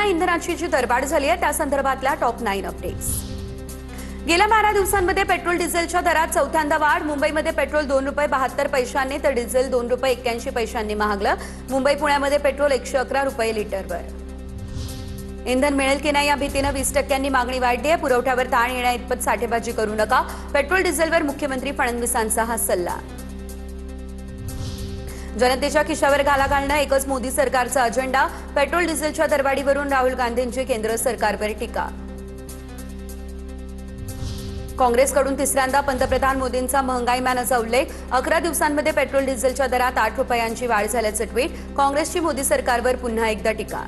इंधनाची जी दरवाढ झाली आहे त्या संदर्भातल्या टॉप 9 अपडेट्स। गेल्या 12 दिवसांमध्ये पेट्रोल डिझेलच्या दरात चौथ्यांदा वाढ। मुंबईमध्ये पेट्रोल ₹2.72 तर डिझेल ₹2.81 महागलं। मुंबई पुण्यामध्ये पेट्रोल ₹111 लिटरवर। इंधन मिळेल की नाही या भीतीने 20% मागणी वाढली आहे। पुरवठ्यावर ताण येण्याइतपत साठेबाजी करू नका, पेट्रोल डिझेलवर मुख्यमंत्री फडणवीसांचा हा सल्ला। जनतेच्या खिशावर घाला घालणं एकच मोदी सरकारचा अजेंडा। पेट्रोल डिझेलच्या दरवाढीवरून राहुल गांधींची केंद्र सरकारवर टीका। काँग्रेसकडून तिसऱ्यांदा पंतप्रधान मोदींचा महंगाई मॅनचा उल्लेख। 11 दिवसांमध्ये पेट्रोल डिझेलच्या दरात ₹8 वाढ झाल्याचं ट्विट। काँग्रेसची मोदी सरकारवर पुन्हा एकदा टीका।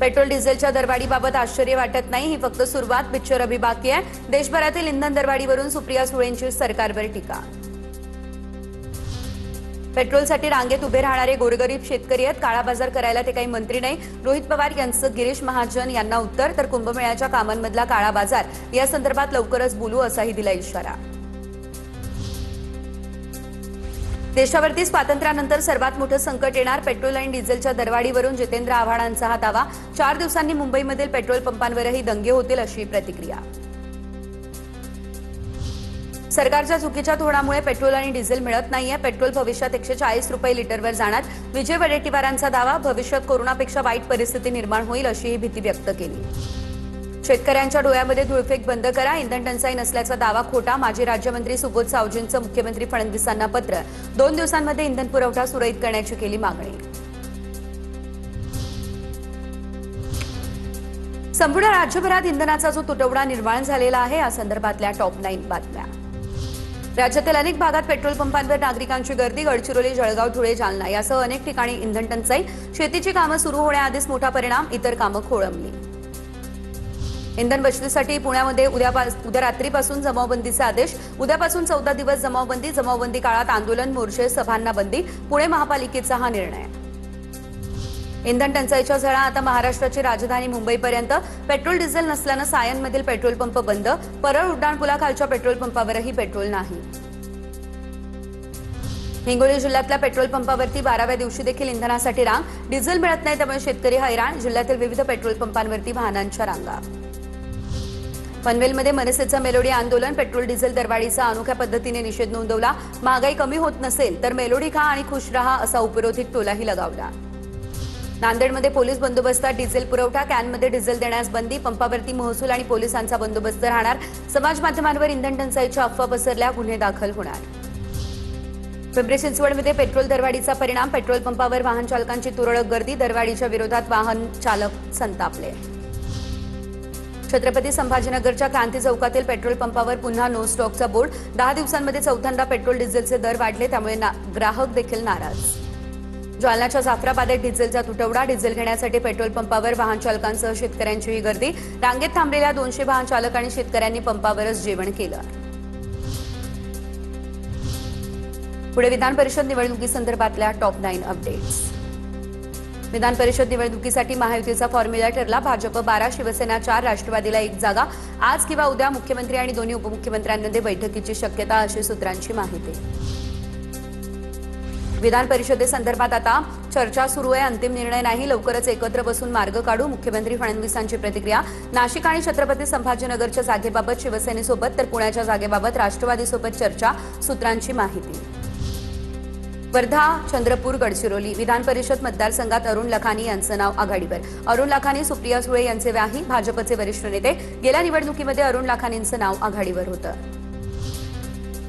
पेट्रोल डिझेलच्या दरवाढीबाबत आश्चर्य वाटत नाही, ही फक्त सुरुवात, पिक्चर अभी बाकी आहे। देशभरातील इंधन दरवाढीवरून सुप्रिया सुळेंची सरकारवर टीका। पेट्रोलसाठी रांगेत उभे राहणारे गोरगरीब शेतकरी आहेत, काळा बाजार करायला ते काही मंत्री नाही। रोहित पवार यांचं गिरीश महाजन यांना उत्तर, तर कुंभमेळ्याच्या कामांमधला काळा बाजार या संदर्भात लवकरच बोलू असाही दिला इशारा। देशावरती स्वातंत्र्यानंतर सर्वात मोठं संकट येणार, पेट्रोल आणि डिझेलच्या दरवाढीवरून जितेंद्र आव्हाडांचा हा दावा। 4 दिवसांनी मुंबईमधील पेट्रोल पंपांवरही दंगे होतील अशी प्रतिक्रिया। सरकारच्या चुकीच्या धोरणामुळे पेट्रोल आणि डिझेल मिळत नाहीये। पेट्रोल भविष्यात ₹140 लिटरवर जाणार, विजय वडेट्टीवारांचा दावा। भविष्यात कोरोनापेक्षा वाईट परिस्थिती निर्माण होईल अशीही भीती व्यक्त केली। शेतकऱ्यांच्या डोळ्यामध्ये धुळफेक बंद करा, इंधन टंचाई नसल्याचा दावा खोटा। माजी राज्यमंत्री सुबोध सावजींचं मुख्यमंत्री फडणवीसांना पत्र। 2 दिवसांमध्ये इंधन पुरवठा सुरळीत करण्याची केली मागणी। संपूर्ण राज्यभरात इंधनाचा जो तुटवडा निर्माण झालेला आहे या संदर्भातल्या टॉप 9 बातम्या। राज्यातील अनेक भागात पेट्रोल पंपांवर नागरिकांची गर्दी। गडचिरोली, जळगाव, धुळे, जालना यासह अनेक ठिकाणी इंधन टंचाई। शेतीची कामं सुरू होण्याआधीच मोठा परिणाम, इतर कामं खोळंबली। इंधन बचतीसाठी पुण्यामध्ये उद्या रात्रीपासून जमावबंदीचे आदेश। उद्यापासून 14 दिवस जमावबंदी। जमावबंदी काळात आंदोलन, मोर्चे, सभांना बंदी। पुणे महापालिकेचा हा निर्णय। इंधन टंचाईच्या झळा आता महाराष्ट्राची राजधानी मुंबईपर्यंत। पेट्रोल डिझेल नसल्यानं सायनमधील पेट्रोल पंप बंद। परळ उड्डाणपुलाखालच्या पेट्रोल पंपावरही पेट्रोल नाही। हिंगोली जिल्ह्यातल्या पेट्रोल पंपावरती 12व्या दिवशी देखील इंधनासाठी रांग। डिझेल मिळत नाही त्यामुळे शेतकरी हैराण। जिल्ह्यातील विविध पेट्रोल पंपांवरती वाहनांच्या रांगा। पनवेलमध्ये मनसेचं मेलोडी आंदोलन। पेट्रोल डिझेल दरवाढीचा अनोख्या पद्धतीने निषेध नोंदवला। महागाई कमी होत नसेल तर मेलोडी खा आणि खुश रहा असा उपरोधिक टोलाही लगावला। नांदेडमध्ये पोलीस बंदोबस्तात डिझेल पुरवठा। कॅनमध्ये डिझेल देण्यास बंदी। पंपावरती महसूल आणि पोलिसांचा बंदोबस्त राहणार। समाज माध्यमांवर इंधन टंचाईच्या अफवा पसरल्या, गुन्हे दाखल होणार। पिंपरी चिंचवडमध्ये पेट्रोल दरवाढीचा परिणाम। पेट्रोल पंपावर वाहन चालकांची तुरळक गर्दी। दरवाढीच्या विरोधात वाहन चालक संतापले। छत्रपती संभाजीनगरच्या क्रांती चौकातील पेट्रोल पंपावर पुन्हा नो स्टॉकचा बोर्ड। 10 दिवसांमध्ये चौथ्यांदा पेट्रोल डिझेलचे दर वाढले, त्यामुळे ग्राहक देखील नाराज। जालन्याच्या जाफराबादेत डिझेलचा तुटवडा। डिझेल घेण्यासाठी पेट्रोल पंपावर वाहन चालकांसह शेतकऱ्यांचीही गर्दी। रांगेत थांबलेल्या 200 वाहन चालक आणि शेतकऱ्यांनी पंपावरच जेवण केलं। पुढे विधान परिषद निवडणुकीसंदर्भातल्या टॉप 9 अपडेट्स। विधान परिषद निवडणुकीसाठी महायुतीचा फॉर्म्युला ठरला। भाजप 12, शिवसेना 4, राष्ट्रवादीला 1 जागा। आज किंवा उद्या मुख्यमंत्री आणि दोन्ही उपमुख्यमंत्र्यांमध्ये बैठकीची शक्यता अशी सूत्रांची माहिती। विधान परिषदेसंदर्भात आता चर्चा सुरू आहे, अंतिम निर्णय नाही। लवकरच एकत्र बसून मार्ग काढू, मुख्यमंत्री फडणवीसांची प्रतिक्रिया। नाशिक आणि छत्रपती संभाजीनगरच्या जागेबाबत शिवसेनेसोबत तर पुण्याच्या जागेबाबत राष्ट्रवादीसोबत चर्चा, सूत्रांची माहिती। वर्धा, चंद्रपूर, गडचिरोली विधान परिषद मतदारसंघात अरुण लखानी यांचं नाव आघाडीवर। अरुण लखानी, सुप्रिया सुळे यांचे व्याही, भाजपचे वरिष्ठ नेते। गेल्या निवडणुकीमध्ये अरुण लखानींचं नाव आघाडीवर होतं।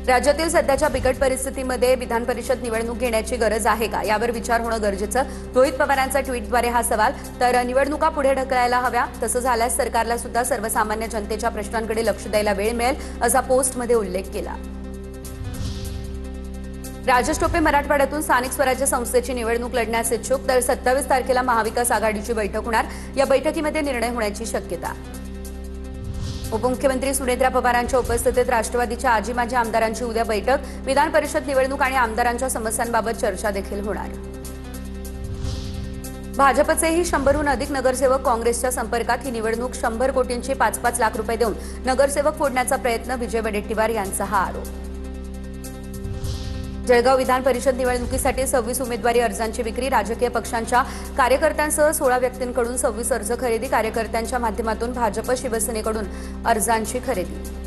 राज्यातील सध्याच्या बिकट परिस्थितीमध्ये विधान परिषद निवडणूक घेण्याची गरज आहे का, यावर विचार होणं गरजेचं। रोहित पवारांचा ट्विटद्वारे हा सवाल। तर निवडणुका पुढे ढकलायला हव्या, तसं झाल्यास सरकारला सुद्धा सर्वसामान्य जनतेच्या प्रश्नांकडे लक्ष द्यायला वेळ मिळेल, असा पोस्टमध्ये उल्लेख केला। राजेश टोपे मराठवाड्यातून स्थानिक स्वराज्य संस्थेची निवडणूक लढण्यास इच्छुक। तर 27 तारखेला महाविकास आघाडीची बैठक होणार, या बैठकीमध्ये निर्णय होण्याची शक्यता। उपमुख्यमंत्री सुनेत्रा पवारांच्या उपस्थितीत राष्ट्रवादीच्या आजी माजी आमदारांची उद्या बैठक। विधान परिषद निवडणूक आणि आमदारांच्या समस्यांबाबत चर्चा देखील होणार। भाजपचेही 100हून अधिक नगरसेवक काँग्रेसच्या संपर्कात। ही निवडणूक 100 कोटींची 5-5 लाख रुपये देऊन नगरसेवक फोडण्याचा प्रयत्न, विजय वडेट्टीवार यांचा हा आरोप। जळगाव विधान परिषद निवडणुकीसाठी 26 उमेदवारी अर्जांची विक्री। राजकीय पक्षांच्या कार्यकर्त्यांसह 16 व्यक्तींकडून 26 अर्ज खरेदी। कार्यकर्त्यांच्या माध्यमातून भाजप शिवसेनेकडून अर्जांची खरेदी।